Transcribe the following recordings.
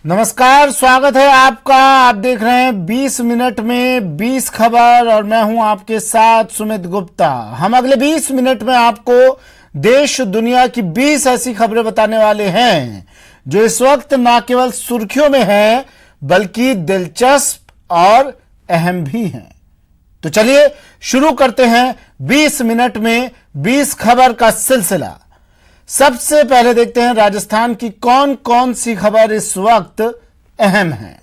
नमस्कार, स्वागत है आपका। आप देख रहे हैं 20 मिनट में 20 खबर और मैं हूं आपके साथ सुमित गुप्ता। हम अगले 20 मिनट में आपको देश दुनिया की 20 ऐसी खबरें बताने वाले हैं जो इस वक्त न केवल सुर्खियों में है बल्कि दिलचस्प और अहम भी हैं। तो चलिए शुरू करते हैं 20 मिनट में 20 खबर का सिलसिला। सबसे पहले देखते हैं राजस्थान की कौन कौन सी खबर इस वक्त अहम है।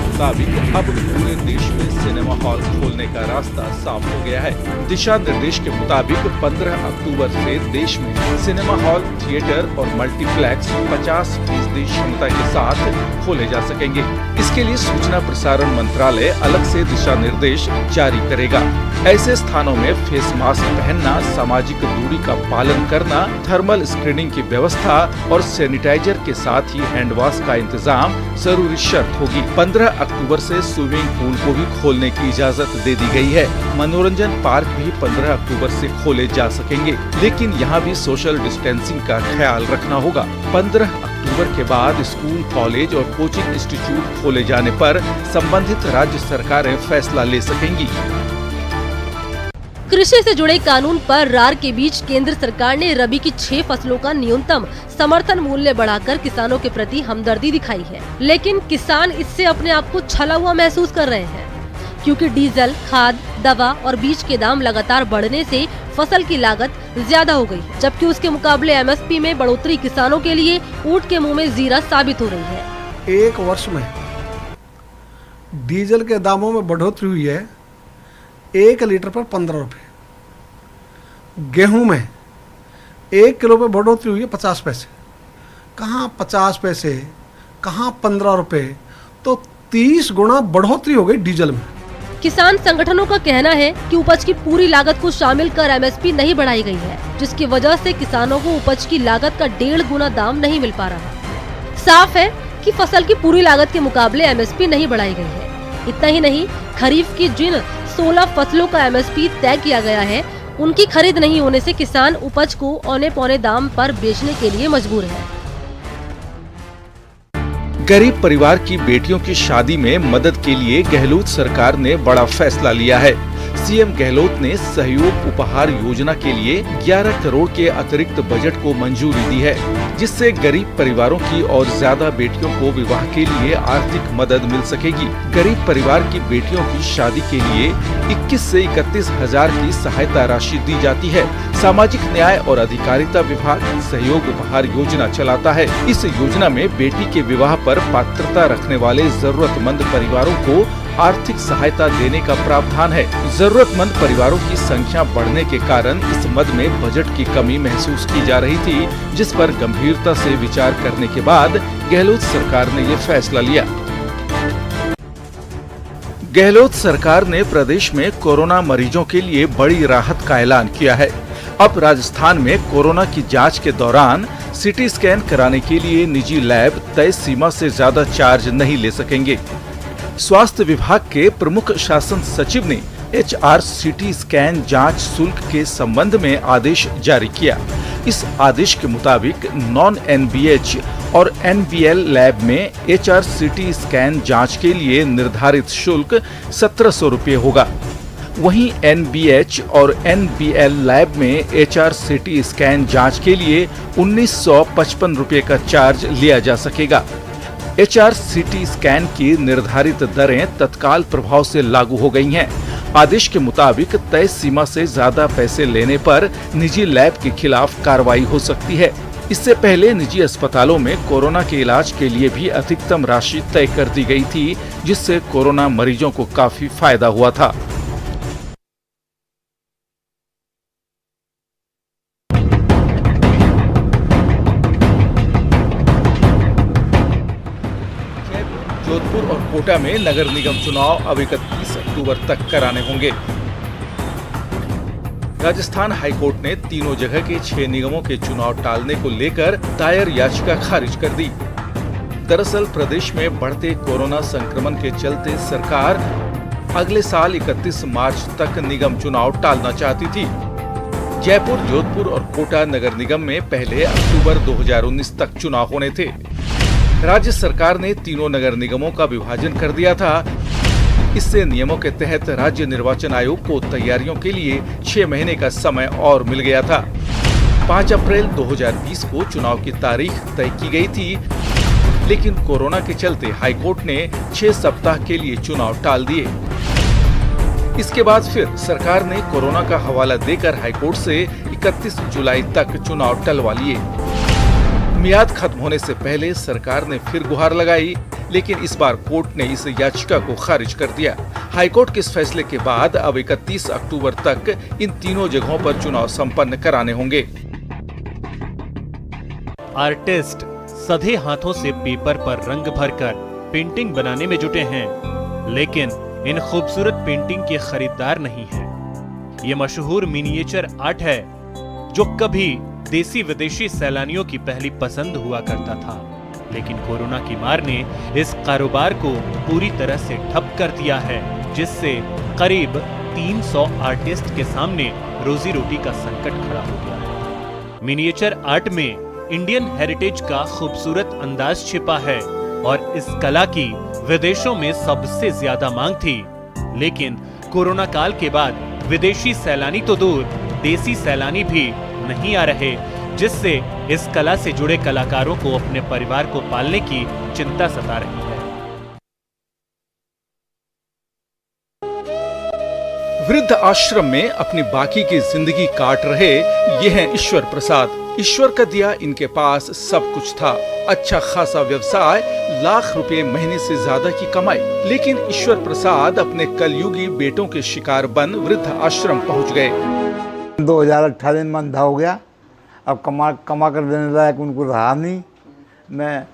मुताबिक अब पूरे देश में सिनेमा हॉल खोलने का रास्ता साफ हो गया है। दिशा निर्देश के मुताबिक 15 अक्टूबर से देश में सिनेमा हॉल, थिएटर और मल्टीप्लेक्स 50% क्षमता के साथ खोले जा सकेंगे। इसके लिए सूचना प्रसारण मंत्रालय अलग से दिशा निर्देश जारी करेगा। ऐसे स्थानों में फेस मास्क पहनना, सामाजिक दूरी का पालन करना, थर्मल स्क्रीनिंग की व्यवस्था और सैनिटाइजर के साथ ही हैंड वॉश का इंतजाम जरूरी शर्त होगी। 15 अक्टूबर से स्विमिंग पूल को भी खोलने की इजाजत दे दी गई है। मनोरंजन पार्क भी 15 अक्टूबर से खोले जा सकेंगे, लेकिन यहाँ भी सोशल डिस्टेंसिंग का ख्याल रखना होगा। 15 अक्टूबर के बाद स्कूल, कॉलेज और कोचिंग इंस्टीट्यूट खोले जाने पर संबंधित राज्य सरकारें फैसला ले सकेंगी। कृषि से जुड़े कानून पर रार के बीच केंद्र सरकार ने रबी की 6 फसलों का न्यूनतम समर्थन मूल्य बढ़ाकर किसानों के प्रति हमदर्दी दिखाई है, लेकिन किसान इससे अपने आप को छला हुआ महसूस कर रहे हैं, क्योंकि डीजल, खाद, दवा और बीज के दाम लगातार बढ़ने से फसल की लागत ज्यादा हो गई है, जबकि उसके मुकाबले एमएसपी में बढ़ोतरी किसानों के लिए ऊंट के मुंह में जीरा साबित हो रही है। एक वर्ष में डीजल के दामों में बढ़ोतरी हुई है 1 लीटर पर 15 रुपये। गेहूं में 1 किलो पे बढ़ोतरी हुई है 50 पैसे। कहाँ 50 पैसे, कहाँ 15 रुपये, तो 30 गुना बढ़ोतरी हो गई डीजल में। किसान संगठनों का कहना है कि उपज की पूरी लागत को शामिल कर एमएसपी नहीं बढ़ाई गई है, जिसकी वजह से किसानों को उपज की लागत का 1.5 गुना दाम नहीं मिल पा रहा। साफ है कि फसल की पूरी लागत के मुकाबले एमएसपी नहीं बढ़ाई गई है। इतना ही नहीं, खरीफ की जिन 16 फसलों का एमएसपी तय किया गया है, उनकी खरीद नहीं होने से किसान उपज को औने पौने दाम पर बेचने के लिए मजबूर है। गरीब परिवार की बेटियों की शादी में मदद के लिए गहलोत सरकार ने बड़ा फैसला लिया है। सीएम गहलोत ने सहयोग उपहार योजना के लिए 11 करोड़ के अतिरिक्त बजट को मंजूरी दी है, जिससे गरीब परिवारों की और ज्यादा बेटियों को विवाह के लिए आर्थिक मदद मिल सकेगी। गरीब परिवार की बेटियों की शादी के लिए 21 से 31 हजार की सहायता राशि दी जाती है। सामाजिक न्याय और अधिकारिता विभाग सहयोग उपहार योजना चलाता है। इस योजना में बेटी के विवाह पर पात्रता रखने वाले जरूरतमंद परिवारों को आर्थिक सहायता देने का प्रावधान है। जरूरतमंद परिवारों की संख्या बढ़ने के कारण इस मद में बजट की कमी महसूस की जा रही थी, जिस पर गंभीरता से विचार करने के बाद गहलोत सरकार ने ये फैसला लिया। गहलोत सरकार ने प्रदेश में कोरोना मरीजों के लिए बड़ी राहत का ऐलान किया है। अब राजस्थान में कोरोना की जांच के दौरान सीटी स्कैन कराने के लिए निजी लैब तय सीमा से ज्यादा चार्ज नहीं ले सकेंगे। स्वास्थ्य विभाग के प्रमुख शासन सचिव ने HRCT स्कैन जांच शुल्क के संबंध में आदेश जारी किया। इस आदेश के मुताबिक नॉन NBH और NBL लैब में HRCT स्कैन जांच के लिए निर्धारित शुल्क 1700 रुपये होगा। वहीं NBH और NBL लैब में HRCT स्कैन जांच के लिए 1955 रुपये का चार्ज लिया जा सकेगा। HRCT स्कैन की निर्धारित दरें तत्काल प्रभाव से लागू हो गई हैं। आदेश के मुताबिक तय सीमा से ज्यादा पैसे लेने पर निजी लैब के खिलाफ कार्रवाई हो सकती है। इससे पहले निजी अस्पतालों में कोरोना के इलाज के लिए भी अधिकतम राशि तय कर दी गई थी, जिससे कोरोना मरीजों को काफी फायदा हुआ था। जोधपुर और कोटा में नगर निगम चुनाव अब 31 अक्टूबर तक कराने होंगे। राजस्थान हाईकोर्ट ने तीनों जगह के 6 निगमों के चुनाव टालने को लेकर दायर याचिका खारिज कर दी। दरअसल प्रदेश में बढ़ते कोरोना संक्रमण के चलते सरकार अगले साल 31 मार्च तक निगम चुनाव टालना चाहती थी। जयपुर, जोधपुर और कोटा नगर निगम में पहले अक्टूबर 2019 तक चुनाव होने थे। राज्य सरकार ने तीनों नगर निगमों का विभाजन कर दिया था। इससे नियमों के तहत राज्य निर्वाचन आयोग को तैयारियों के लिए 6 महीने का समय और मिल गया था। 5 अप्रैल 2020 को चुनाव की तारीख तय की गई थी, लेकिन कोरोना के चलते हाईकोर्ट ने 6 सप्ताह के लिए चुनाव टाल दिए। इसके बाद फिर सरकार ने कोरोना का हवाला देकर हाईकोर्ट से 31 जुलाई तक चुनाव टलवा लिए। मियाद खत्म होने से पहले सरकार ने फिर गुहार लगाई, लेकिन इस बार कोर्ट ने इस याचिका को खारिज कर दिया। हाईकोर्ट के इस फैसले के बाद अब 31 अक्टूबर तक इन तीनों जगहों पर चुनाव संपन्न कराने होंगे। आर्टिस्ट सधे हाथों से पेपर पर रंग भरकर पेंटिंग बनाने में जुटे हैं, लेकिन इन खूबसूरत पेंटिंग के खरीदार नहीं हैं। ये मशहूर मिनिएचर आर्ट है जो कभी देसी विदेशी सैलानियों की पहली पसंद हुआ करता था, लेकिन कोरोना की मार ने इस कारोबार को पूरी तरह से ठप कर दिया है, जिससे करीब 300 आर्टिस्ट के सामने रोजी रोटी का संकट खड़ा हो गया है। मिनिएचर आर्ट में इंडियन हेरिटेज का खूबसूरत अंदाज छिपा है और इस कला की विदेशों में सबसे ज्यादा मांग थी, लेकिन कोरोना काल के बाद विदेशी सैलानी तो दूर, देसी सैलानी भी नहीं आ रहे, जिससे इस कला से जुड़े कलाकारों को अपने परिवार को पालने की चिंता सता रही है। वृद्ध आश्रम में अपनी बाकी की जिंदगी काट रहे ये हैं ईश्वर प्रसाद। ईश्वर का दिया इनके पास सब कुछ था, अच्छा खासा व्यवसाय, लाख रुपए महीने से ज्यादा की कमाई, लेकिन ईश्वर प्रसाद अपने कलयुगी बेटों के शिकार बन वृद्ध आश्रम पहुंच गए। 2018 में अंधा हो गया, अब कमा कर देने लायक उनको रहा नहीं। मैं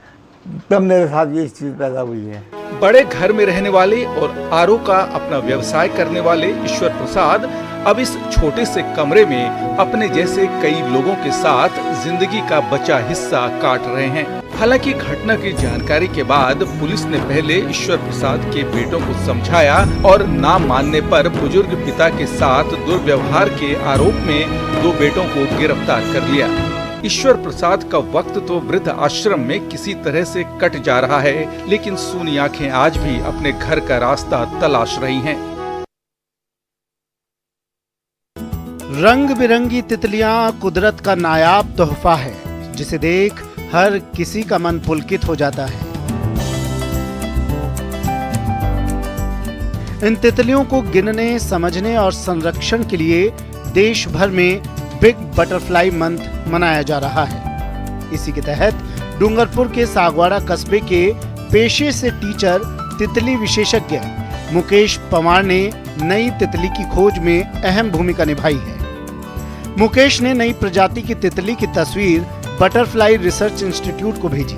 तब मेरे साथ ये चीज पैदा हुई है। बड़े घर में रहने वाले और आरओ का अपना व्यवसाय करने वाले ईश्वर प्रसाद अब इस छोटे से कमरे में अपने जैसे कई लोगों के साथ जिंदगी का बचा हिस्सा काट रहे हैं। हालांकि घटना की जानकारी के बाद पुलिस ने पहले ईश्वर प्रसाद के बेटों को समझाया और ना मानने पर बुजुर्ग पिता के साथ दुर्व्यवहार के आरोप में 2 बेटों को गिरफ्तार कर लिया। ईश्वर प्रसाद का वक्त तो वृद्ध आश्रम में किसी तरह से कट जा रहा है, लेकिन सूनी आंखें आज भी अपने घर का रास्ता तलाश रही हैं। रंग बिरंगी तितलियां कुदरत का नायाब तोहफा है, जिसे देख हर किसी का मन पुलकित हो जाता है। इन तितलियों को गिनने, समझने और संरक्षण के लिए देश भर में बिग बटरफ्लाई मंथ मनाया जा रहा है। इसी के तहत डूंगरपुर के सागवाड़ा कस्बे के पेशे से टीचर तितली विशेषज्ञ मुकेश पवार ने नई तितली की खोज में अहम भूमिका निभाई है। मुकेश ने नई प्रजाति की तितली की तस्वीर बटरफ्लाई रिसर्च इंस्टीट्यूट को भेजी,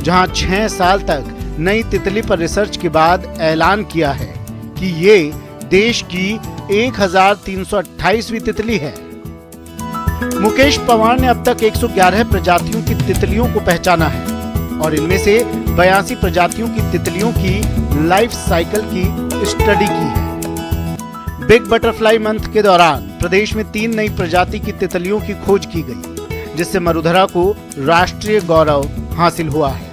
जहां 6 साल तक नई तितली पर रिसर्च के बाद ऐलान किया है कि ये देश की 1328वीं तितली है। मुकेश पवार ने अब तक 111 प्रजातियों की तितलियों को पहचाना है और इनमें से 82 प्रजातियों की तितलियों की लाइफ साइकिल की स्टडी की है। बिग बटरफ्लाई मंथ के दौरान प्रदेश में 3 नई प्रजाति की तितलियों की खोज की गई, जिससे मरुधरा को राष्ट्रीय गौरव हासिल हुआ है।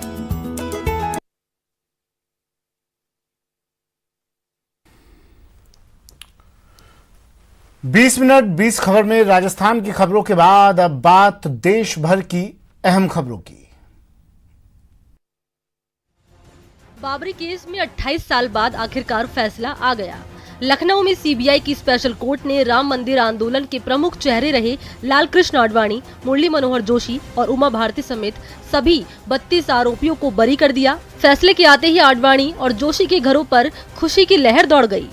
बीस मिनट 20 खबर में राजस्थान की खबरों के बाद अब बात देश भर की अहम खबरों की। बाबरी केस में 28 साल बाद आखिरकार फैसला आ गया। लखनऊ में सीबीआई की स्पेशल कोर्ट ने राम मंदिर आंदोलन के प्रमुख चेहरे रहे लाल कृष्ण आडवाणी, मुरली मनोहर जोशी और उमा भारती समेत सभी 32 आरोपियों को बरी कर दिया। फैसले के आते ही आडवाणी और जोशी के घरों पर खुशी की लहर दौड़ गई।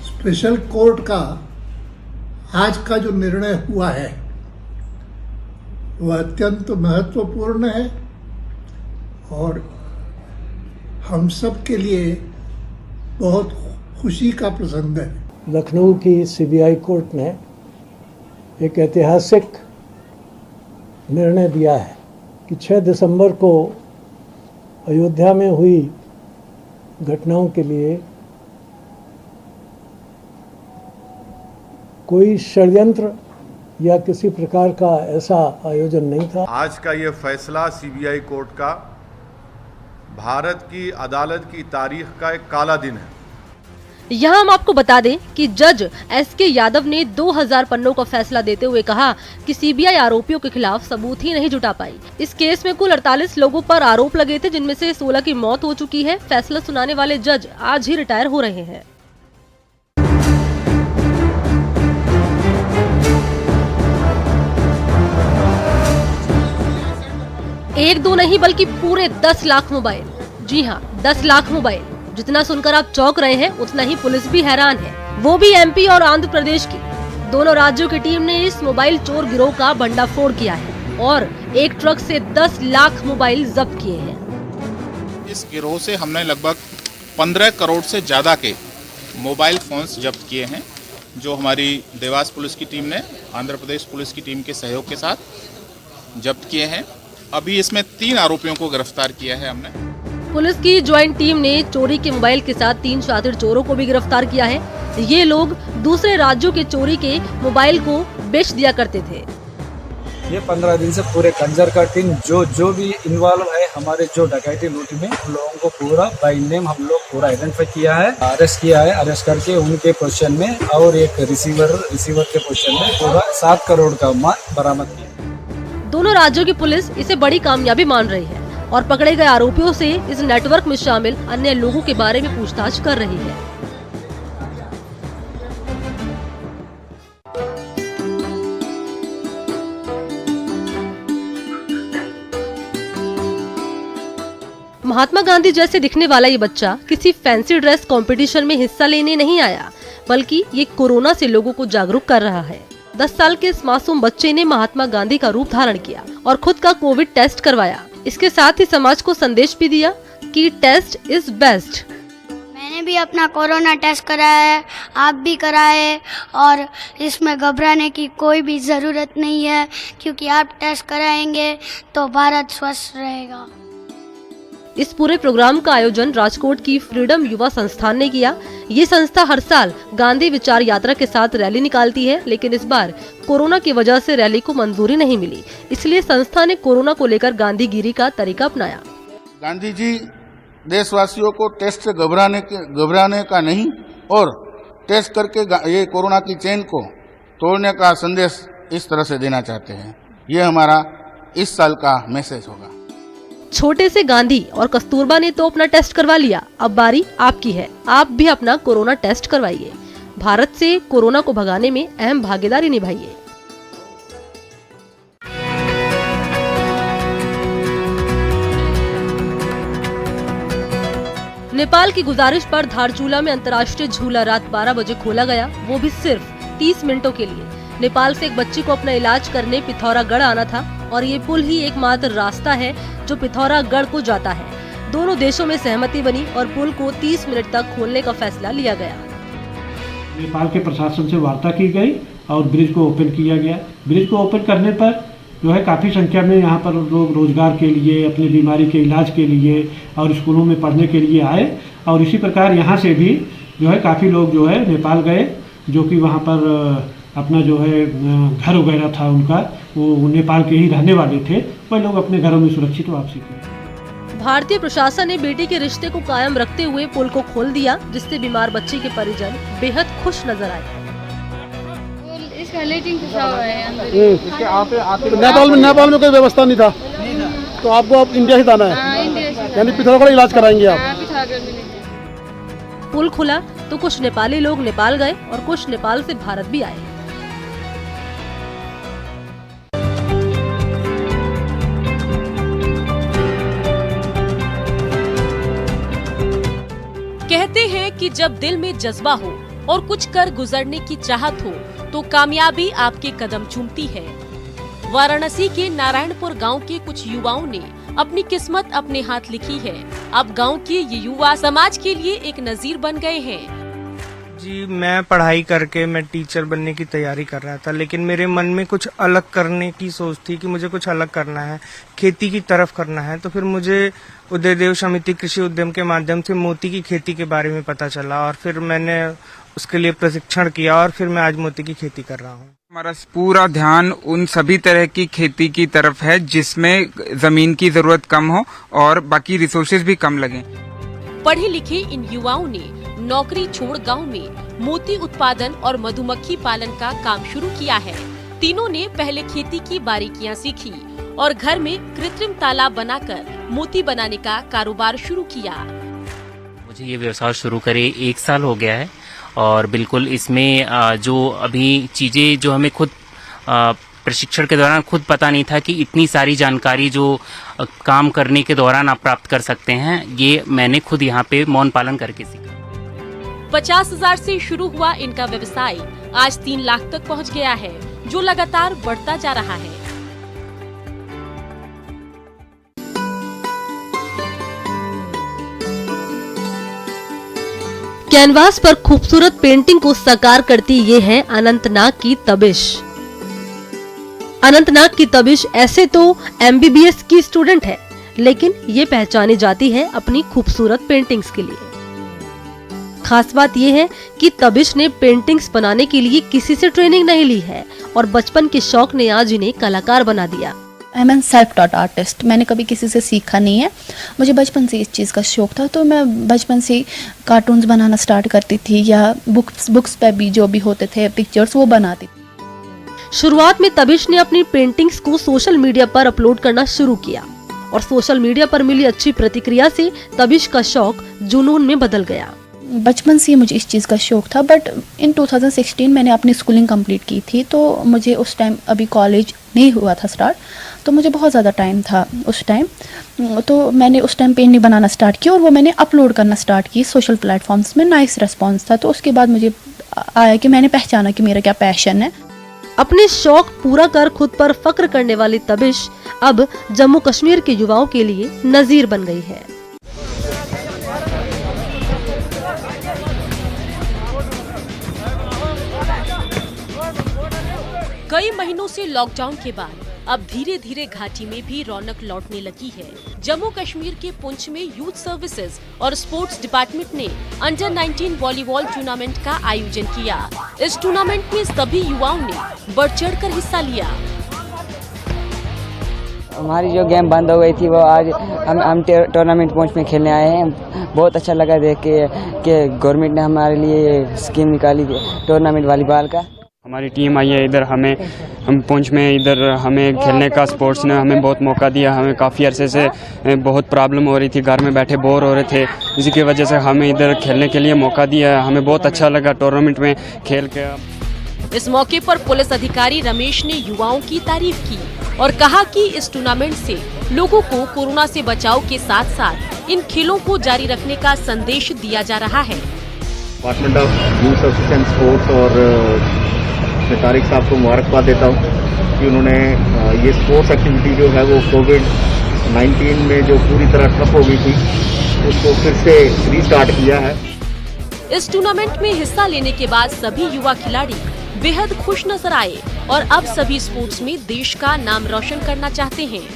स्पेशल कोर्ट का आज का जो निर्णय हुआ है वह अत्यंत महत्वपूर्ण है और हम सब के लिए बहुत खुशी का प्रसंग है। लखनऊ की सीबीआई कोर्ट ने एक ऐतिहासिक निर्णय दिया है कि 6 दिसंबर को अयोध्या में हुई घटनाओं के लिए कोई षड्यंत्र या किसी प्रकार का ऐसा आयोजन नहीं था। आज का ये फैसला सीबीआई कोर्ट का भारत की अदालत की तारीख का एक काला दिन है। यहाँ हम आपको बता दें कि जज एसके यादव ने 2000 पन्नों का फैसला देते हुए कहा कि सीबीआई आरोपियों के खिलाफ सबूत ही नहीं जुटा पाई। इस केस में कुल 48 लोगों पर आरोप लगे थे, जिनमें से 16 की मौत हो चुकी है। फैसला सुनाने वाले जज आज ही रिटायर हो रहे हैं। एक दो नहीं बल्कि पूरे 10 लाख मोबाइल। जी हाँ, 10 लाख मोबाइल। जितना सुनकर आप चौंक रहे हैं, उतना ही पुलिस भी हैरान है, वो भी एमपी और आंध्र प्रदेश की। दोनों राज्यों की टीम ने इस मोबाइल चोर गिरोह का भंडाफोड़ किया है और एक ट्रक से 10 लाख मोबाइल जब्त किए हैं। इस गिरोह से हमने लगभग 15 करोड़ से ज्यादा के मोबाइल फोन्स जब्त किए हैं, जो हमारी देवास पुलिस की टीम ने आंध्र प्रदेश पुलिस की टीम के सहयोग के साथ जब्त किए हैं। अभी इसमें 3 आरोपियों को गिरफ्तार किया है हमने। पुलिस की ज्वाइंट टीम ने चोरी के मोबाइल के साथ 3 शातिर चोरों को भी गिरफ्तार किया है। ये लोग दूसरे राज्यों के चोरी के मोबाइल को बेच दिया करते थे। ये 15 दिन से पूरे कंजर का टीम जो भी इन्वॉल्व है हमारे जो डकैती लूट में, उन लोगों को पूरा बाय नेम हम लोग पूरा आइडेंटिफाई किया है, अरेस्ट किया है। अरेस्ट करके उनके पोजीशन में और एक रिसीवर के पोजीशन में पूरा 7 करोड़ का माल बरामद किया। दोनों राज्यों की पुलिस इसे बड़ी कामयाबी मान रही है और पकड़े गए आरोपियों से इस नेटवर्क में शामिल अन्य लोगों के बारे में पूछताछ कर रही है। महात्मा गांधी जैसे दिखने वाला ये बच्चा किसी फैंसी ड्रेस कंपटीशन में हिस्सा लेने नहीं आया, बल्कि ये कोरोना से लोगों को जागरूक कर रहा है। 10 साल के इस मासूम बच्चे ने महात्मा गांधी का रूप धारण किया और खुद का कोविड टेस्ट करवाया। इसके साथ ही समाज को संदेश भी दिया कि टेस्ट इज बेस्ट। मैंने भी अपना कोरोना टेस्ट कराया है, आप भी कराए, और इसमें घबराने की कोई भी ज़रूरत नहीं है, क्योंकि आप टेस्ट कराएंगे तो भारत स्वस्थ रहेगा। इस पूरे प्रोग्राम का आयोजन राजकोट की फ्रीडम युवा संस्थान ने किया। ये संस्था हर साल गांधी विचार यात्रा के साथ रैली निकालती है, लेकिन इस बार कोरोना की वजह से रैली को मंजूरी नहीं मिली, इसलिए संस्था ने कोरोना को लेकर गांधीगिरी का तरीका अपनाया। गांधी जी देशवासियों को टेस्ट से घबराने का नहीं और टेस्ट करके ये कोरोना की चेन को तोड़ने का संदेश इस तरह से देना चाहते हैं। ये हमारा इस साल का मैसेज होगा। छोटे से गांधी और कस्तूरबा ने तो अपना टेस्ट करवा लिया, अब बारी आपकी है। आप भी अपना कोरोना टेस्ट करवाइए। भारत से कोरोना को भगाने में अहम भागीदारी निभाइए। नेपाल की गुजारिश पर धारचूला में अंतर्राष्ट्रीय झूला रात 12 बजे खोला गया, वो भी सिर्फ 30 मिनटों के लिए। नेपाल से एक बच्ची को अपना इलाज करने पिथौरागढ़ आना था और ये पुल ही एकमात्र रास्ता है जो पिथौरागढ़ को जाता है। दोनों देशों में सहमति बनी और पुल को 30 मिनट तक खोलने का फैसला लिया गया। नेपाल के प्रशासन से वार्ता की गई और ब्रिज को ओपन किया गया। ब्रिज को ओपन करने पर जो है काफ़ी संख्या में यहाँ पर लोग रोजगार के लिए, अपनी बीमारी के इलाज के लिए और स्कूलों में पढ़ने के लिए आए, और इसी प्रकार यहाँ से भी जो है काफ़ी लोग जो है नेपाल गए, जो कि वहाँ पर अपना जो है घर वगैरह था उनका, वो नेपाल के ही रहने वाले थे, वह लोग अपने घरों में सुरक्षित वापसी की। भारतीय प्रशासन ने बेटी के रिश्ते को कायम रखते हुए पुल को खोल दिया, जिससे बीमार बच्ची के परिजन बेहद खुश नजर आए। नेपाल में कोई व्यवस्था नहीं था, तो आपको अब इंडिया ही जाना है, यानी पिथौरागढ़ इलाज कराएंगे आप। पुल खुला तो कुछ नेपाली लोग नेपाल गए और कुछ नेपाल से भारत भी आए। कहते हैं कि जब दिल में जज्बा हो और कुछ कर गुजरने की चाहत हो तो कामयाबी आपके कदम चूमती है। वाराणसी के नारायणपुर गांव के कुछ युवाओं ने अपनी किस्मत अपने हाथ लिखी है। अब गांव के ये युवा समाज के लिए एक नजीर बन गए हैं। जी, मैं पढ़ाई करके मैं टीचर बनने की तैयारी कर रहा था, लेकिन मेरे मन में कुछ अलग करने की सोच थी कि मुझे कुछ अलग करना है, खेती की तरफ करना है। तो फिर मुझे उदयदेव समिति कृषि उद्यम के माध्यम से मोती की खेती के बारे में पता चला और फिर मैंने उसके लिए प्रशिक्षण किया और फिर मैं आज मोती की खेती कर रहा हूँ। हमारा पूरा ध्यान उन सभी तरह की खेती की तरफ है जिसमें जमीन की जरूरत कम हो और बाकी रिसोर्सेज भी कम लगें। पढ़े लिखे इन युवाओं ने नौकरी छोड़ गांव में मोती उत्पादन और मधुमक्खी पालन का काम शुरू किया है। तीनों ने पहले खेती की बारीकियां सीखी और घर में कृत्रिम तालाब बनाकर मोती बनाने का कारोबार शुरू किया। मुझे ये व्यवसाय शुरू करे 1 साल हो गया है और बिल्कुल इसमें जो अभी चीजें जो हमें खुद प्रशिक्षण के दौरान खुद पता नहीं था कि इतनी सारी जानकारी जो काम करने के दौरान आप प्राप्त कर सकते हैं, ये मैंने खुद यहाँ पे मौन पालन करके सीखा। 50,000 से शुरू हुआ इनका व्यवसाय आज 3 लाख तक पहुँच गया है, जो लगातार बढ़ता जा रहा है। कैनवास पर खूबसूरत पेंटिंग को साकार करती ये है अनंतनाग की तबिश। अनंतनाग की तबिश ऐसे तो MBBS की स्टूडेंट है, लेकिन ये पहचानी जाती है अपनी खूबसूरत पेंटिंग्स के लिए। खास बात ये है कि तबिश ने पेंटिंग्स बनाने के लिए किसी से ट्रेनिंग नहीं ली है और बचपन के शौक ने आज इन्हें कलाकार बना दिया। I am an self taught artist. मैंने कभी किसी से सीखा नहीं है, मुझे बचपन से इस चीज़ का शौक था, तो मैं बचपन से कार्टून्स बनाना स्टार्ट करती थी या बुक्स पे भी जो भी होते थे पिक्चर्स वो बनाती थी। शुरुआत में तबिश ने अपनी पेंटिंग्स को सोशल मीडिया पर अपलोड करना शुरू किया और सोशल मीडिया पर मिली अच्छी प्रतिक्रिया से तबिश का शौक जुनून में बदल गया। बचपन से मुझे इस चीज़ का शौक था, बट इन 2016 मैंने अपनी स्कूलिंग कंप्लीट की थी, तो मुझे उस टाइम अभी कॉलेज नहीं हुआ था स्टार्ट, तो मुझे बहुत ज़्यादा टाइम था उस टाइम, तो मैंने उस टाइम पेंटिंग बनाना स्टार्ट किया और वो मैंने अपलोड करना स्टार्ट की सोशल प्लेटफॉर्म्स में। नाइस रिस्पॉन्स था, तो उसके बाद मुझे आया कि मैंने पहचाना कि मेरा क्या पैशन है। अपने शौक पूरा कर खुद पर फक्र करने वाली तबिश अब जम्मू कश्मीर के युवाओं के लिए नजीर बन गई है। कई महीनों से लॉकडाउन के बाद अब धीरे धीरे घाटी में भी रौनक लौटने लगी है। जम्मू कश्मीर के पुंछ में यूथ सर्विसेज और स्पोर्ट्स डिपार्टमेंट ने अंडर 19 वॉलीबॉल टूर्नामेंट का आयोजन किया। इस टूर्नामेंट में सभी युवाओं ने बढ़ चढ़कर हिस्सा लिया। हमारी जो गेम बंद हो गई थी वो आज हम टूर्नामेंट पुंछ में खेलने आए हैं। बहुत अच्छा लगा देख के कि गवर्नमेंट ने हमारे लिए स्कीम निकाली टूर्नामेंट वॉलीबॉल का। हमारी टीम आई है इधर, हम पुंछ में इधर हमें खेलने का स्पोर्ट्स ने हमें बहुत मौका दिया। हमें काफ़ी अरसे से बहुत प्रॉब्लम हो रही थी, घर में बैठे बोर हो रहे थे, इसी की वजह से हमें इधर खेलने के लिए मौका दिया। हमें बहुत अच्छा लगा टूर्नामेंट में खेल के। इस मौके पर पुलिस अधिकारी रमेश ने युवाओं की तारीफ की और कहा कि इस टूर्नामेंट से लोगों को कोरोना से बचाव के साथ साथ इन खेलों को जारी रखने का संदेश दिया जा रहा है। Department of youth services and sports और मैं तारिक साहब को मुबारकबाद देता हूँ कि उन्होंने ये स्पोर्ट्स एक्टिविटी जो है वो कोविड-19 में जो पूरी तरह ठप हो गई थी उसको फिर से रीस्टार्ट किया है। इस टूर्नामेंट में हिस्सा लेने के बाद सभी युवा खिलाड़ी बेहद खुश नजर आए और अब सभी स्पोर्ट्स में देश का नाम रोशन करना चाहते हैं।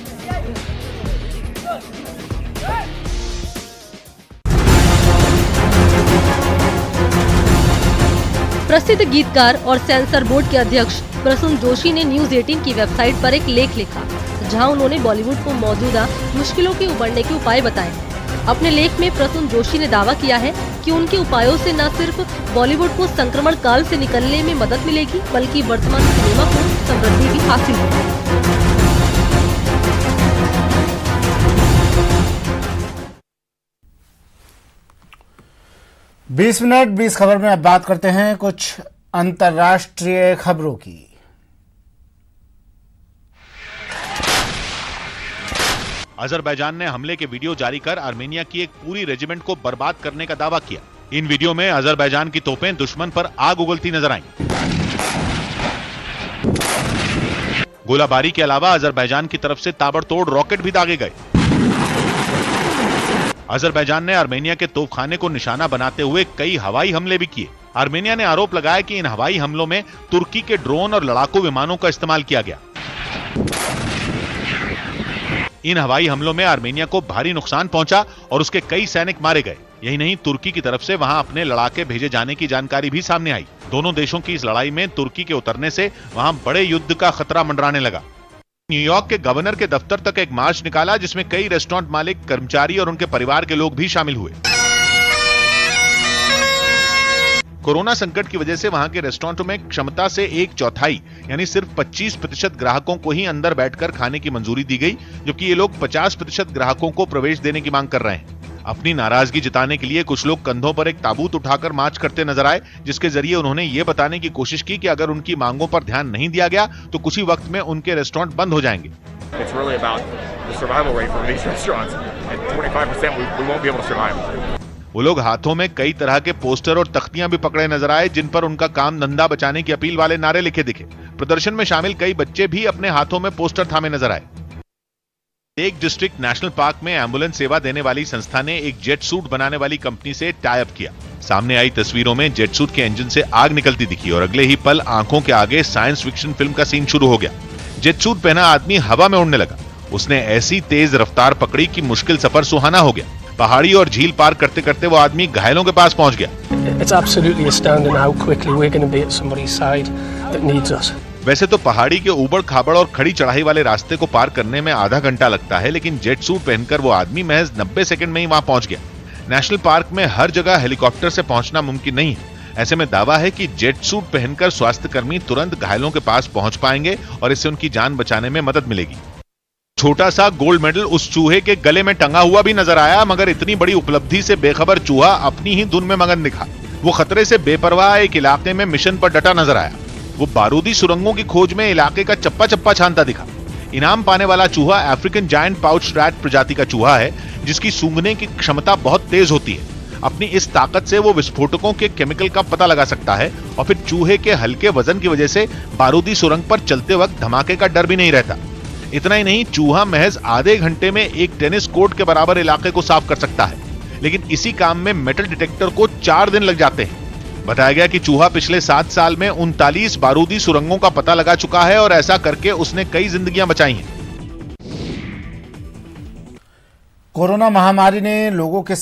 प्रसिद्ध गीतकार और सेंसर बोर्ड के अध्यक्ष प्रसून जोशी ने न्यूज 18 की वेबसाइट पर एक लेख लिखा, जहां उन्होंने बॉलीवुड को मौजूदा मुश्किलों के उबरने के उपाय बताए। अपने लेख में प्रसून जोशी ने दावा किया है कि उनके उपायों से न सिर्फ बॉलीवुड को संक्रमण काल से निकलने में मदद मिलेगी, बल्कि वर्तमान सिनेमा को समृद्धि भी हासिल होगी। 20 मिनट 20 खबर में अब बात करते हैं कुछ अंतर्राष्ट्रीय खबरों की। अजरबैजान ने हमले के वीडियो जारी कर आर्मेनिया की एक पूरी रेजिमेंट को बर्बाद करने का दावा किया। इन वीडियो में अजरबैजान की तोपें दुश्मन पर आग उगलती नजर आईं। गोलाबारी के अलावा अजरबैजान की तरफ से ताबड़तोड़ रॉकेट भी दागे गए। अजरबैजान ने आर्मेनिया के तोपखाने को निशाना बनाते हुए कई हवाई हमले भी किए। आर्मेनिया ने आरोप लगाया कि इन हवाई हमलों में तुर्की के ड्रोन और लड़ाकू विमानों का इस्तेमाल किया गया। इन हवाई हमलों में आर्मेनिया को भारी नुकसान पहुंचा और उसके कई सैनिक मारे गए। यही नहीं, तुर्की की तरफ से वहां अपने लड़ाके भेजे जाने की जानकारी भी सामने आई। दोनों देशों की इस लड़ाई में तुर्की के उतरने से वहां बड़े युद्ध का खतरा मंडराने लगा। न्यूयॉर्क के गवर्नर के दफ्तर तक एक मार्च निकाला जिसमें कई रेस्टोरेंट मालिक, कर्मचारी और उनके परिवार के लोग भी शामिल हुए। कोरोना संकट की वजह से वहां के रेस्टोरेंटों में क्षमता से 1/4 यानी सिर्फ 25% ग्राहकों को ही अंदर बैठकर खाने की मंजूरी दी गई, जबकि ये लोग 50% ग्राहकों को प्रवेश देने की मांग कर रहे हैं। अपनी नाराजगी जताने के लिए कुछ लोग कंधों पर एक ताबूत उठाकर मार्च करते नजर आए, जिसके जरिए उन्होंने ये बताने की कोशिश की कि अगर उनकी मांगों पर ध्यान नहीं दिया गया तो कुछ ही वक्त में उनके रेस्टोरेंट बंद हो जाएंगे। वो लोग हाथों में कई तरह के पोस्टर और तख्तियां भी पकड़े नजर आए, जिन पर उनका काम धंधा बचाने की अपील वाले नारे लिखे दिखे। प्रदर्शन में शामिल कई बच्चे भी अपने हाथों में पोस्टर थामे नजर आए। एक डिस्ट्रिक्ट नेशनल पार्क में एम्बुलेंस सेवा देने वाली संस्था ने एक जेट सूट बनाने वाली कंपनी से टाई अप किया। सामने आई तस्वीरों में जेट सूट के इंजन से आग निकलती दिखी और अगले ही पल आंखों के आगे साइंस फिक्शन फिल्म का सीन शुरू हो गया। जेट सूट पहना आदमी हवा में उड़ने लगा। उसने ऐसी तेज रफ्तार पकड़ी कि मुश्किल सफर सुहाना हो गया। पहाड़ी और झील पार करते करते वो आदमी घायलों के पास पहुंच गया। It's absolutely astounding how quickly we're going to be at somebody's side that needs us. वैसे तो पहाड़ी के ऊबड़ खाबड़ और खड़ी चढ़ाई वाले रास्ते को पार करने में आधा घंटा लगता है, लेकिन जेट सूट पहनकर वो आदमी महज 90 सेकंड में ही वहां पहुंच गया। नेशनल पार्क में हर जगह हेलीकॉप्टर से पहुंचना मुमकिन नहीं है। ऐसे में दावा है कि जेट सूट पहनकर स्वास्थ्य कर्मी तुरंत घायलों के पास पहुंच पाएंगे और इससे उनकी जान बचाने में मदद मिलेगी। छोटा सा गोल्ड मेडल उस चूहे के गले में टंगा हुआ भी नजर आया, मगर इतनी बड़ी उपलब्धि से बेखबर चूहा अपनी ही धुन में मगन दिखा। वो खतरे से बेपरवाह एक इलाके में मिशन पर डटा नजर आया। वो बारूदी सुरंगों की खोज में इलाके का चप्पा चप्पा छानता दिखा। इनाम पाने वाला चूहा अफ्रीकन जायंट पाउच रैट प्रजाति का चूहा है, जिसकी सूंघने की क्षमता बहुत तेज होती है। अपनी इस ताकत से वो विस्फोटकों के केमिकल का पता लगा सकता है और फिर चूहे के हल्के वजन की वजह से बारूदी सुरंग पर चलते वक्त धमाके का डर भी नहीं रहता। इतना ही नहीं, चूहा महज आधे घंटे में एक टेनिस कोर्ट के बराबर इलाके को साफ कर सकता है, लेकिन इसी काम में मेटल डिटेक्टर को 4 दिन लग जाते हैं। बताया गया कि चूहा पिछले 7 साल में 39 बारूदी सुरंगों का पता लगा चुका है और ऐसा करके उसने कई जिंदगियां बचाई हैं। कोरोना महामारी ने लोगों के